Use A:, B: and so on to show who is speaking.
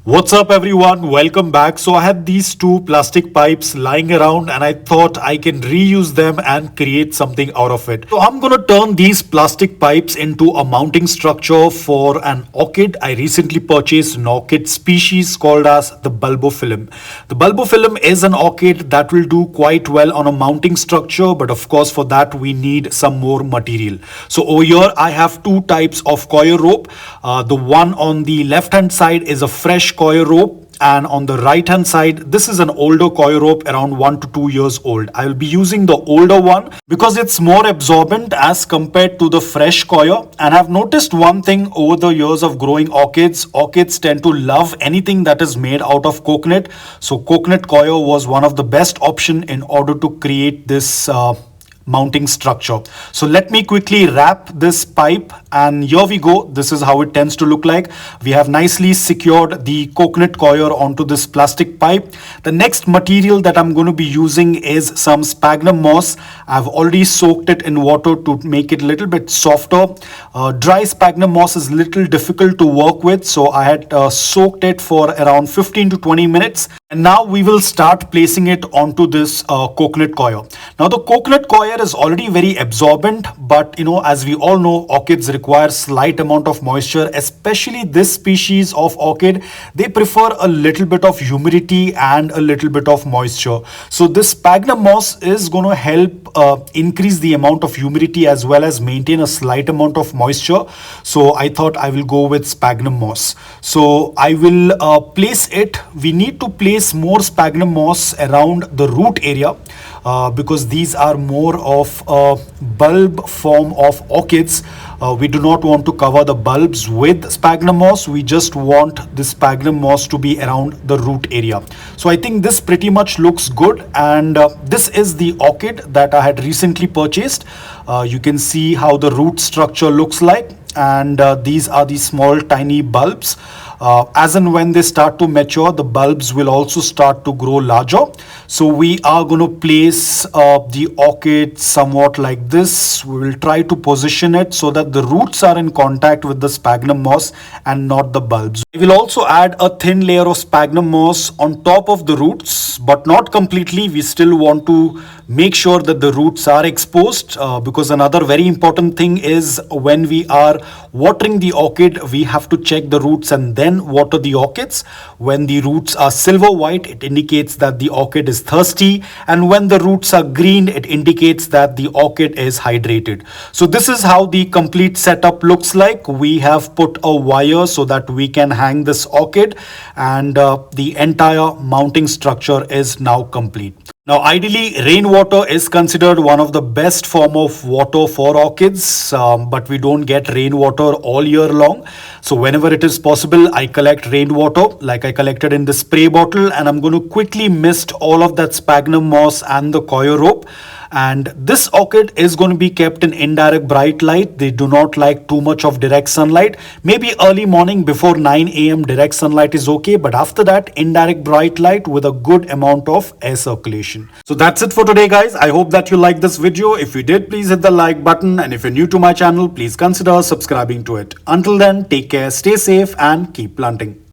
A: What's up everyone, welcome back. So I had these two plastic pipes lying around and I thought I can reuse them and create something out of it. So I'm gonna turn these plastic pipes into a mounting structure for an orchid. I recently purchased an orchid species called as the Bulbophyllum. The Bulbophyllum is an orchid that will do quite well on a mounting structure, but of course for that we need some more material. So over here I have two types of coir rope. The one on the left hand side is a fresh coir rope, and on the right hand side this is an older coir rope around 1 to 2 years old. I will be using the older one because it's more absorbent as compared to the fresh coir. And I've noticed one thing over the years of growing orchids tend to love anything that is made out of coconut. So coconut coir was one of the best option in order to create this mounting structure. So let me quickly wrap this pipe, and here we go. This is how it tends to look like. We have nicely secured the coconut coir onto this plastic pipe. The next material that I'm going to be using is some sphagnum moss. I've already soaked it in water to make it a little bit softer. Dry sphagnum moss is a little difficult to work with, so I had soaked it for around 15 to 20 minutes. And now we will start placing it onto this coconut coir. Now the coconut coir is already very absorbent, but as we all know, orchids require slight amount of moisture, especially this species of orchid. They prefer a little bit of humidity and a little bit of moisture. So this sphagnum moss is going to help increase the amount of humidity as well as maintain a slight amount of moisture. So I thought I will go with sphagnum moss. So I will place it. We need to place more sphagnum moss around the root area because these are more of a bulb form of orchids. We do not want to cover the bulbs with sphagnum moss. We just want the sphagnum moss to be around the root area. So I think this pretty much looks good, and this is the orchid that I had recently purchased. You can see how the root structure looks like, and these are the small tiny bulbs. As and when they start to mature, the bulbs will also start to grow larger. So we are going to place the orchid somewhat like this. We will try to position it so that the roots are in contact with the sphagnum moss and not the bulbs. We will also add a thin layer of sphagnum moss on top of the roots, but not completely. We still want to make sure that the roots are exposed because another very important thing is when we are watering the orchid, we have to check the roots and then water the orchids. When the roots are silver white, it indicates that the orchid is thirsty, and when the roots are green, it indicates that the orchid is hydrated. So this is how the complete setup looks like. We have put a wire so that we can hang this orchid, and the entire mounting structure is now complete. Now, ideally, rainwater is considered one of the best form of water for orchids, but we don't get rainwater all year long. So whenever it is possible, I collect rainwater like I collected in the spray bottle, and I'm going to quickly mist all of that sphagnum moss and the coir rope. And this orchid is going to be kept in indirect bright light. They do not like too much of direct sunlight. Maybe early morning before 9 a.m. direct sunlight is okay, but after that indirect bright light with a good amount of air circulation. So that's it for today, guys. I hope that you liked this video. If you did, please hit the like button, and if you're new to my channel, please consider subscribing to it. Until then, take care, stay safe, and keep planting.